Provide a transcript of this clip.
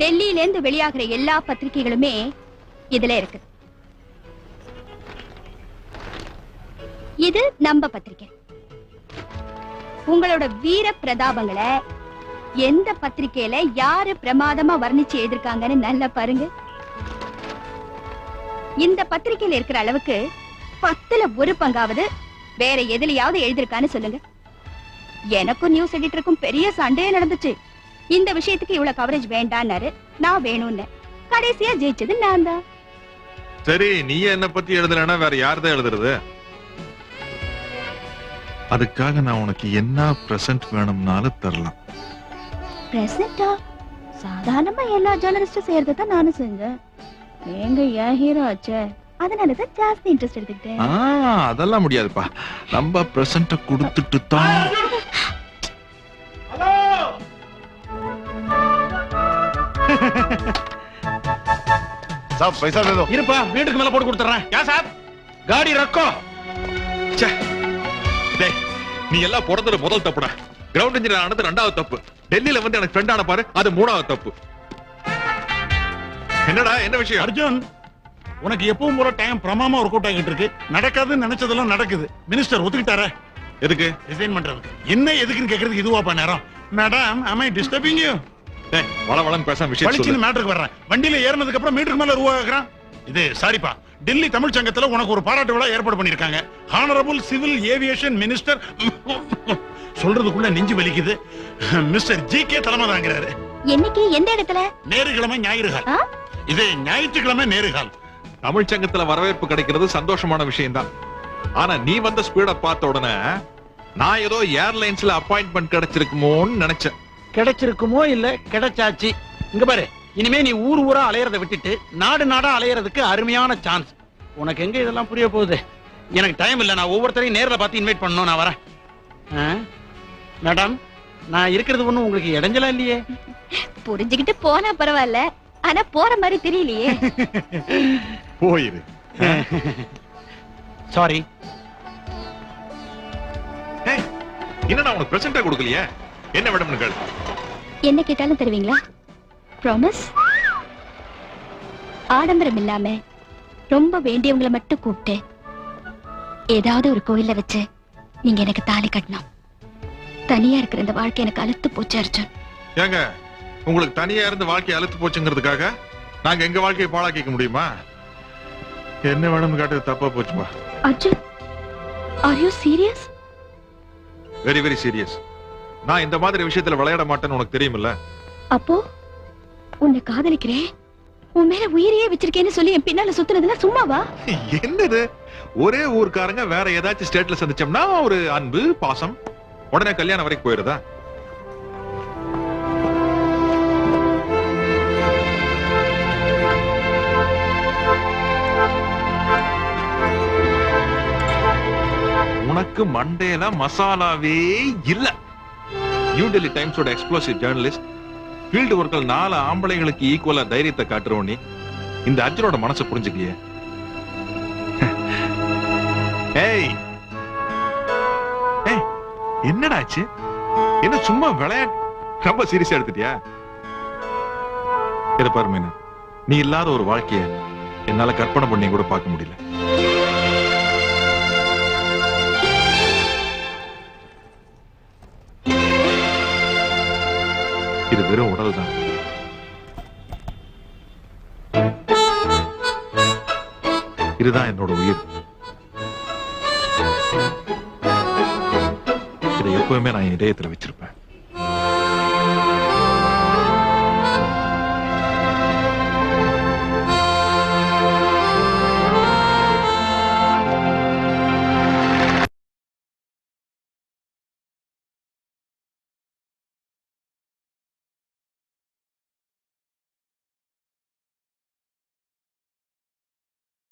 டெல்லியில இருந்து வெளியாகிற எல்லா பத்திரிகைகளுமே இதுல இருக்கு. இது நம்ம பத்திரிகை. உங்களோட வீர பிரதாபங்களை எந்த பத்திரிகையில யாரு பிரமாதமா வர்ணிச்சு எழுதிருக்காங்கன்னு நல்லா பாருங்க. இந்த பத்திரிகையில இருக்கிற அளவுக்கு 10ல 1 பங்காவது வேற எதுலயாவது எழுதிருக்கான்னு சொல்லுங்க. எனக்கும் நியூஸ் எடிட்டருக்கும் பெரிய சண்டையே நடந்துச்சு. இந்த விஷயத்துக்கு இவ்வளவு கவரேஜ் வேண்டான்னாரு, நான் வேணும்னு. கடைசியா ஜெயிச்சது நான் தான். சரி, நீ என்ன பத்தி எழுதலன்னா வேற யார்தான் எழுதுறது? அதுக்காக நான் உனக்கு என்ன பிரசன்ட் வேணும்னாலும் தரலாம். பிரசன்டா? சாதாரணமா எல்லா ஜர்னலிஸ்டும் செய்யறதான் நானும் செஞ்சேன். நீங்க ஏன் ஹீரோ ஆச்சே, அதனாலதான் ஜாஸ்தி இன்ட்ரெஸ்ட் எடுத்துக்கிட்டேன். அதெல்லாம் முடியாதுப்பா. நம்ம பிரசன்ட கொடுத்துட்டு தான். சாப் பைசா दे दो. இருப்பா, வீட்டுக்கு மேல போட்டு கொடுத்துறேன். யா சாப், காடி ரக்கோ. ச்சே, டேய், நீ எல்லாம் போடுறது முதல் தப்புடா. கிரவுண்ட் இன்ஜினியர் ஆனது 2வது தப்பு. டெல்லியில வந்து எனக்கு ஃப்ரெண்ட் ஆன பாரு, அது 3வது தப்பு. என்னடா, என்ன விஷயம்? அர்ஜுன், உனக்கு எப்பவும் போல டைம் பிரமாமா ஒர்க் அவுட் ஆகிட்டு இருக்கு. நடக்காதுன்னு நினைச்சதெல்லாம் நடக்குது. மினிஸ்டர் ஒத்துக்கிட்டாரே. எதுக்கு? ரிசைன் பண்றதுக்கு. என்ன எதுக்குன்னு கேக்குறதுக்கு இதுவாப்பா நேரம்? Madam, am I disturbing you? டேய், வளவளன்னு பேசாம விஷயம் சொல்லு. பளிச்சுன்னு மேட்டருக்கு வர்றேன். வண்டியில ஏறினதுக்கு அப்புறம் மீட்டருக்கு மேல ரூபா கேக்குறான். இது சாரிப்பா, டெல்லி தமிழ் சங்கத்துல உனக்கு ஒரு பாராட்டு விழா ஏற்பாடு பண்ணிருக்காங்க. Honorable civil aviation minister. சொல்றதுக்குள்ள நெஞ்சு வலிக்குது. மிஸ்டர் ஜி.கே. தலைமை தாங்கிறாரு. என்னைக்கு, எந்த இடத்துல? நேருகிழமை ஞாயிறுகால். இது ஞாயிற்றுக்கிழமை நேருகால். தமிழ் சங்கத்துல வரவேற்பு கிடைக்கிறது சந்தோஷமான விஷயம் தான். ஆனா நீ வந்த ஸ்பீட பார்த்த உடனே நான் ஏதோ ஏர்லைன்ஸ்ல அப்பாயின்ட்மெண்ட் கிடைச்சிருக்குமோன்னு நினைச்சேன். கிடைச்சிருக்குமோ இல்ல, கிடைச்சாச்சு. இங்க பாரு, இனிமே நீ ஊர் ஊரா அலையறதை விட்டுட்டு நாடு நாடா அலையறதுக்கு அருமையான சான்ஸ். உனக்கு எங்க இதெல்லாம் புரிய போகுது? எனக்கு டைம் இல்ல. நான் ஒவ்வொருத்தரையும் நேர்ல பார்த்து இன்வைட் பண்ணணும். நான் வரேன். மேடம், நான் இருக்கிறது ஒண்ணும் உங்களுக்கு இடைஞ்சலா இல்லையே? புரிஞ்சுக்கிட்டு போனா பரவாயில்ல, ஆனா போற மாதிரி தெரியலையே. போயிரு. சாரி. என்ன உனக்கு பிரசன்டா கொடுக்கலையே? என்ன மேடம் கேளு. என்ன கேட்டாலும் தருவீங்களா? ப்ராமிஸ்? ஆடம்பரம் இல்லாம ரொம்ப வேண்டியவங்களை மட்டும் கூப்பிட்டு ஏதாவது ஒரு கோயில்ல வச்சு நீங்க எனக்கு தாலி கட்டணும். தனியா இருக்கிற இந்த வாழ்க்கை எனக்கு அழுத்து போச்சு அர்ஜுன். ஏங்க, உங்களுக்கு தனியா இருந்து வாழ்க்கை அழுத்து போச்சுங்கிறதுக்காக நாங்க எங்க வாழ்க்கையை பாழாக்கிக்க முடியுமா? என்ன வேணும்னு காட்டுறது தப்பா போச்சுப்பா. Arjun, are you serious? Very very serious. நான் இந்த மாதிரி விஷயத்துல விளையாட மாட்டேன்னு உனக்கு தெரியுமில்ல? அப்போ உன்னை காதலிக்கிறேன், உன் மேல உயிரையே வச்சிருக்கேன்னு சொல்லி என் பின்னால சுத்துறதுலாம் சும்மாவா? என்னது, ஒரே ஊர்க்காரங்க வேற ஏதாச்சும் ஸ்டேட்ல சந்திச்சோம்னா ஒரு அன்பு பாசம் உடனே கல்யாணம் வரைக்கும் போயிருதா? உனக்கு மண்டேல மசாலாவே இல்ல. நியூ டெல்லி டைம்ஸோட எக்ஸ்ப்ளோசிவ் ஜர்னலிஸ்ட், ஃபீல்டு ஒர்க்கர் 4 ஆம்பளைங்களுக்கு ஈக்குவலா தைரியத்தை காட்டுறோம். நீ இந்த அர்ஜுனோட மனசை புரிஞ்சுக்கிய? ஏய் ஏய், என்னடா ஆச்சு? என்ன சும்மா விளையாட்டு ரொம்ப சீரியஸா எடுத்துட்டியா? இத பாரு மீனா, நீ இல்லாத ஒரு வாழ்க்கைய என்னால கற்பனை பண்ணி கூட பார்க்க முடியல. இது வெறும் உடல் தான். இதுதான் என்னோட உயிர். இதை எப்பவுமே நான் இதயத்துல வச்சிருப்பேன்.